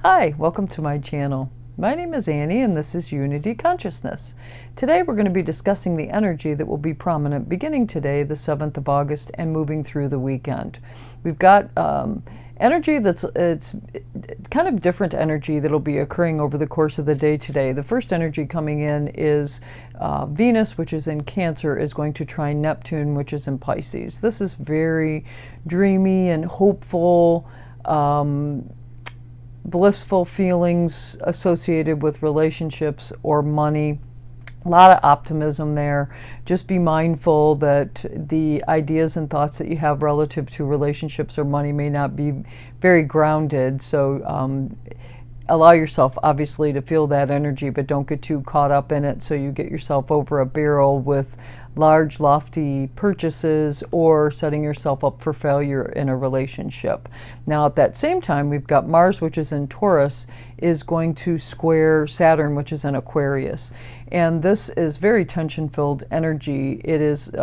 Hi, welcome to my channel. My name is Annie and this is Unity Consciousness. Today we're going to be discussing the energy that will be prominent beginning today, the 7th of August, and moving through the weekend. We've got energy it's kind of different energy that'll be occurring over the course of the day today. The first energy coming in is Venus, which is in Cancer, is going to trine Neptune, which is in Pisces. This is very dreamy and hopeful, blissful feelings associated with relationships or money. A lot of optimism there. Just be mindful that the ideas and thoughts that you have relative to relationships or money may not be very grounded. So allow yourself, obviously, to feel that energy, but don't get too caught up in it so you get yourself over a barrel with large, lofty purchases or setting yourself up for failure in a relationship. Now, at that same time, we've got Mars, which is in Taurus, is going to square Saturn, which is in Aquarius. And this is very tension-filled energy. It is, based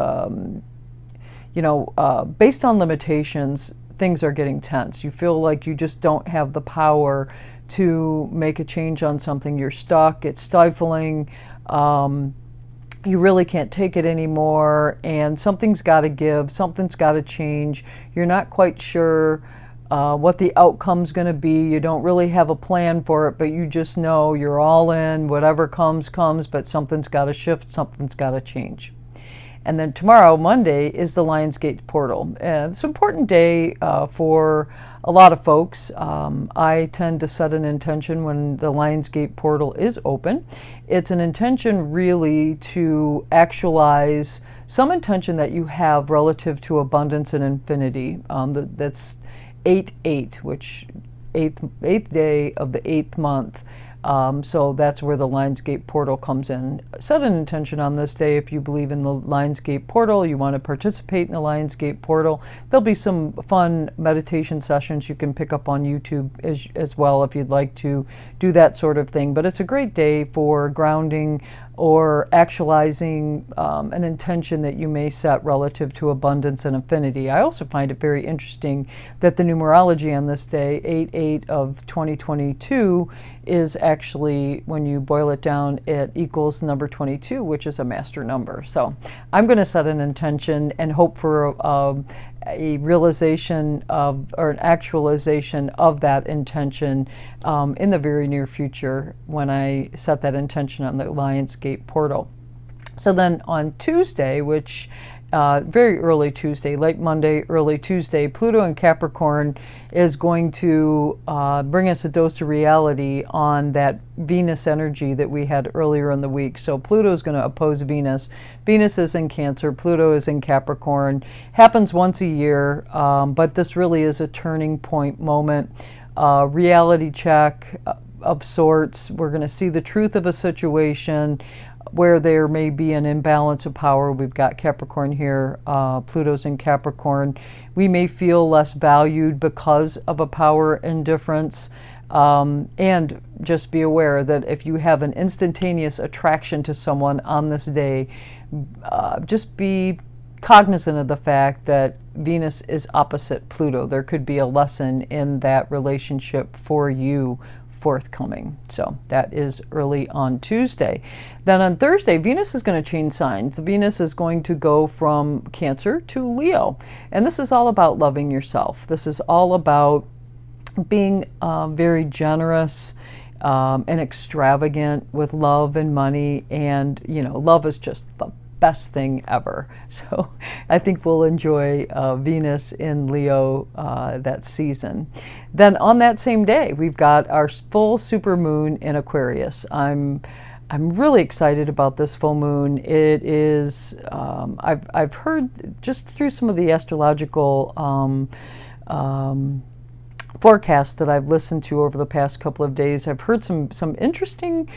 on limitations, things are getting tense. You feel like you just don't have the power to make a change on something. You're stuck. It's stifling. You really can't take it anymore, and something's got to give, something's got to change. You're not quite sure what the outcome's going to be. You don't really have a plan for it, but you just know you're all in. Whatever comes, but something's got to shift, something's got to change. And then tomorrow, Monday, is the Lionsgate portal. It's an important day for a lot of folks. I tend to set an intention when the Lionsgate portal is open. It's an intention really to actualize some intention that you have relative to abundance and infinity. That's 8/8, which eighth day of the 8th month. So that's where the Lionsgate portal comes in. Set an intention on this day if you believe in the Lionsgate portal, you want to participate in the Lionsgate portal. There'll be some fun meditation sessions you can pick up on YouTube as well if you'd like to do that sort of thing. But it's a great day for grounding or actualizing an intention that you may set relative to abundance and infinity. I also find it very interesting that the numerology on this day, 8/8 of 2022, is actually, when you boil it down, it equals number 22, which is a master number. So I'm going to set an intention and hope for a realization of, or an actualization of that intention in the very near future when I set that intention on the Lionsgate portal. So then on Tuesday, which very early Tuesday, late Monday, early Tuesday, Pluto in Capricorn is going to bring us a dose of reality on that Venus energy that we had earlier in the week. So Pluto is going to oppose Venus. Venus is in Cancer, Pluto is in Capricorn. Happens once a year, but this really is a turning point moment. Reality check of sorts. We're going to see the truth of a situation where there may be an imbalance of power. We've got Capricorn here, Pluto's in Capricorn. We may feel less valued because of a power indifference. And just be aware that if you have an instantaneous attraction to someone on this day, just be cognizant of the fact that Venus is opposite Pluto. There could be a lesson in that relationship for you forthcoming. So that is early on Tuesday. Then on Thursday, Venus is going to change signs. Venus is going to go from Cancer to Leo. And this is all about loving yourself. This is all about being very generous and extravagant with love and money. And, love is just the best thing ever. So I think we'll enjoy Venus in Leo that season. Then on that same day, we've got our full super moon in Aquarius. I'm really excited about this full moon. It is, I've heard just through some of the astrological forecasts that I've listened to over the past couple of days, I've heard some interesting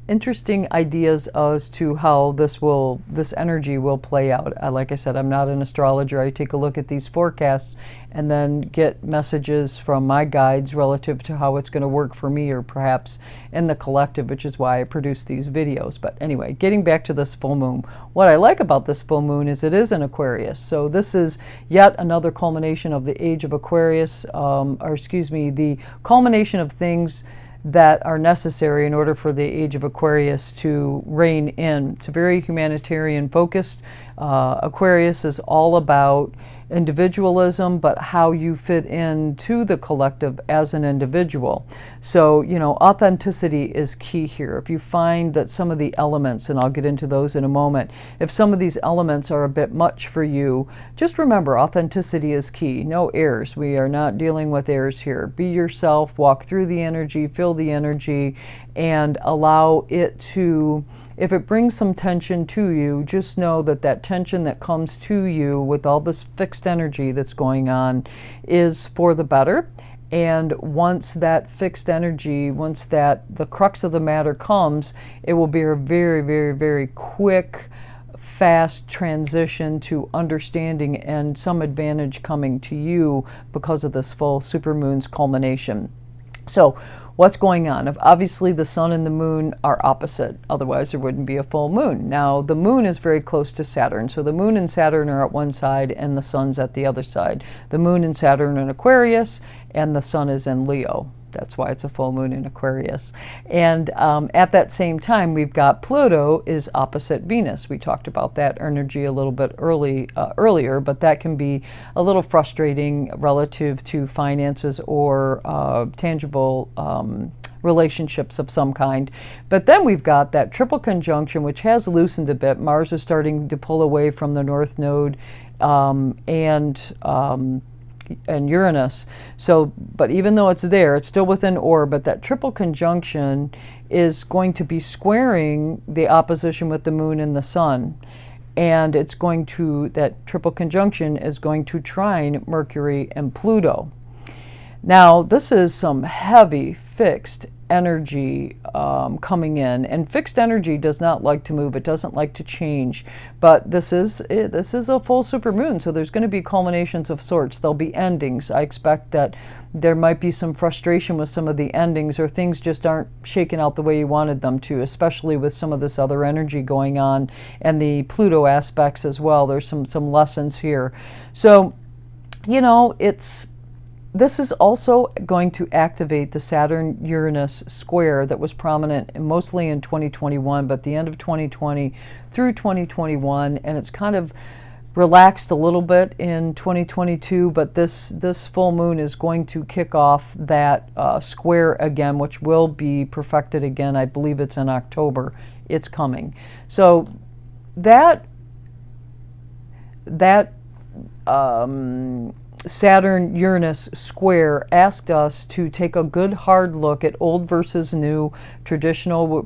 interesting ideas as to how this energy will play out. Like I said, I'm not an astrologer. I take a look at these forecasts and then get messages from my guides relative to how it's going to work for me, or perhaps in the collective, which is why I produce these videos. But anyway, getting back to this full moon, what I like about this full moon is it is in Aquarius. So this is yet another culmination of the age of Aquarius, or excuse me, the culmination of things that are necessary in order for the age of Aquarius to reign in. It's a very humanitarian focused. Aquarius is all about individualism, but how you fit into the collective as an individual. So, you know, authenticity is key here. If you find that some of the elements, and I'll get into those in a moment, if some of these elements are a bit much for you, just remember authenticity is key. No airs. We are not dealing with airs here. Be yourself, walk through the energy, feel the energy, and allow it to, if it brings some tension to you, just know that that tension that comes to you with all this fixed energy that's going on is for the better. And once that fixed energy, once that the crux of the matter comes, it will be a very, very, very quick, fast transition to understanding and some advantage coming to you because of this full supermoon's culmination. So what's going on? Obviously, the sun and the moon are opposite. Otherwise, there wouldn't be a full moon. Now, the moon is very close to Saturn. So the moon and Saturn are at one side and the sun's at the other side. The moon and Saturn in Aquarius and the sun is in Leo. That's why it's a full moon in Aquarius. And at that same time, we've got Pluto is opposite Venus. We talked about that energy a little bit earlier, but that can be a little frustrating relative to finances or tangible relationships of some kind. But then we've got that triple conjunction, which has loosened a bit. Mars is starting to pull away from the North Node and Uranus. So, but even though it's there, it's still within orbit. That triple conjunction is going to be squaring the opposition with the moon and the sun. And it's going to, that triple conjunction is going to trine Mercury and Pluto. Now, this is some heavy fixed energy coming in, and fixed energy does not like to move. It doesn't like to change. But this is a full supermoon, so there's going to be culminations of sorts. There'll be endings. I expect that there might be some frustration with some of the endings, or things just aren't shaking out the way you wanted them to, especially with some of this other energy going on and the Pluto aspects as well. There's some lessons here. So, you know, this is also going to activate the Saturn-Uranus square that was prominent mostly in 2021, but the end of 2020 through 2021, and it's kind of relaxed a little bit in 2022, but this full moon is going to kick off that square again, which will be perfected again. I believe it's in October. It's coming. So that Saturn-Uranus square asked us to take a good hard look at old versus new, traditional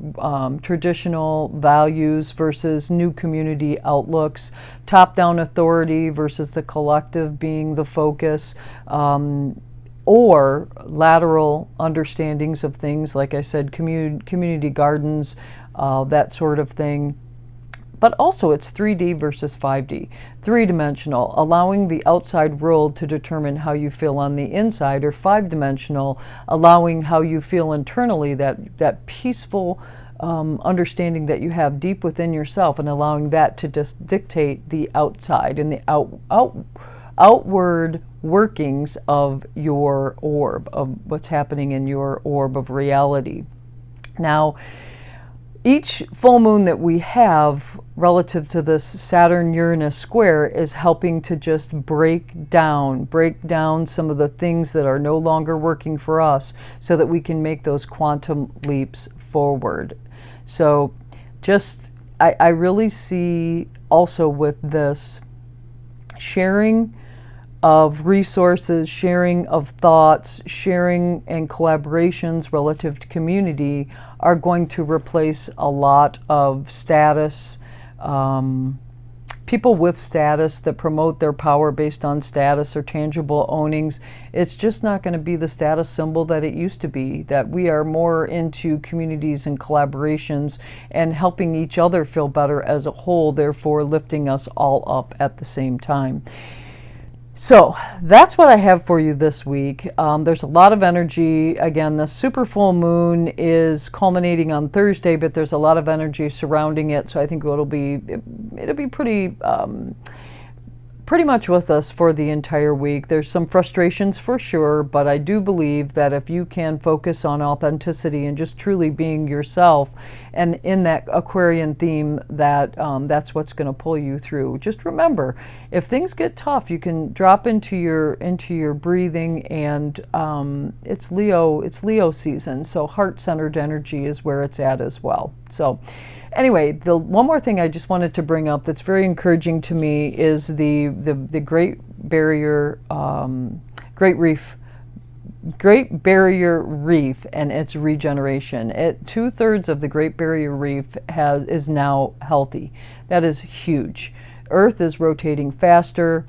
values versus new community outlooks, top-down authority versus the collective being the focus, or lateral understandings of things, like I said, community gardens, that sort of thing. But also it's 3D versus 5D, three-dimensional, allowing the outside world to determine how you feel on the inside, or five-dimensional, allowing how you feel internally, that peaceful understanding that you have deep within yourself, and allowing that to just dictate the outside and the outward workings of your orb, of what's happening in your orb of reality. Now, each full moon that we have relative to this Saturn-Uranus square is helping to just break down some of the things that are no longer working for us, so that we can make those quantum leaps forward. So just, I really see also with this sharing of resources, sharing of thoughts, sharing and collaborations relative to community are going to replace a lot of status people with status that promote their power based on status or tangible ownings, it's just not going to be the status symbol that it used to be, that we are more into communities and collaborations and helping each other feel better as a whole, therefore lifting us all up at the same time. So that's what I have for you this week. There's a lot of energy. Again, the super full moon is culminating on Thursday, but there's a lot of energy surrounding it. So I think it'll be pretty much with us for the entire week. There's some frustrations for sure, but I do believe that if you can focus on authenticity and just truly being yourself, and in that Aquarian theme, that that's what's going to pull you through. Just remember, if things get tough, you can drop into your breathing, and it's Leo season, so heart-centered energy is where it's at as well. So anyway, the one more thing I just wanted to bring up that's very encouraging to me is the Great Barrier Reef and its regeneration. 2/3 of the Great Barrier Reef is now healthy. That is huge. Earth is rotating faster.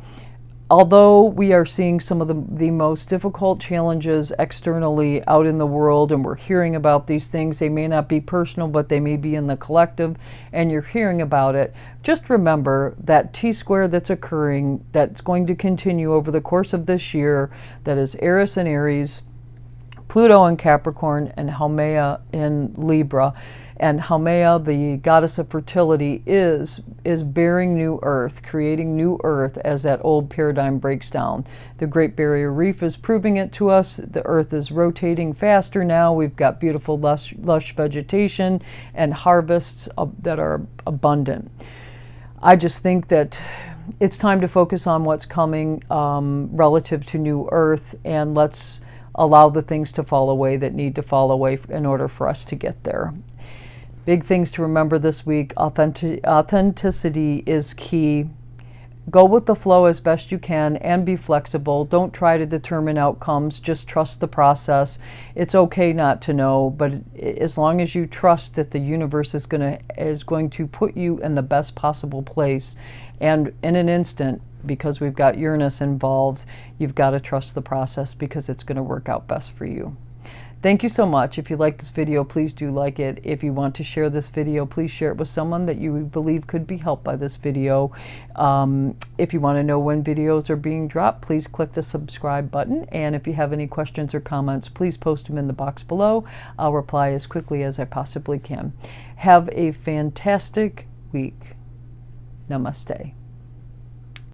Although we are seeing some of the most difficult challenges externally out in the world, and we're hearing about these things, they may not be personal, but they may be in the collective, and you're hearing about it. Just remember that T-square that's occurring, that's going to continue over the course of this year, that is Eris in Aries, Pluto in Capricorn, and Haumea in Libra. And Haumea, the goddess of fertility, is bearing new earth, creating new earth as that old paradigm breaks down. The Great Barrier Reef is proving it to us. The earth is rotating faster now. We've got beautiful lush vegetation and harvests that are abundant. I just think that it's time to focus on what's coming relative to new earth, and let's allow the things to fall away that need to fall away in order for us to get there. Big things to remember this week. Authenticity is key. Go with the flow as best you can and be flexible. Don't try to determine outcomes. Just trust the process. It's okay not to know, but as long as you trust that the universe is going to put you in the best possible place, and in an instant, because we've got Uranus involved, you've got to trust the process because it's going to work out best for you. Thank you so much. If you like this video, please do like it. If you want to share this video, please share it with someone that you believe could be helped by this video. If you want to know when videos are being dropped, please click the subscribe button. And if you have any questions or comments, please post them in the box below. I'll reply as quickly as I possibly can. Have a fantastic week. Namaste.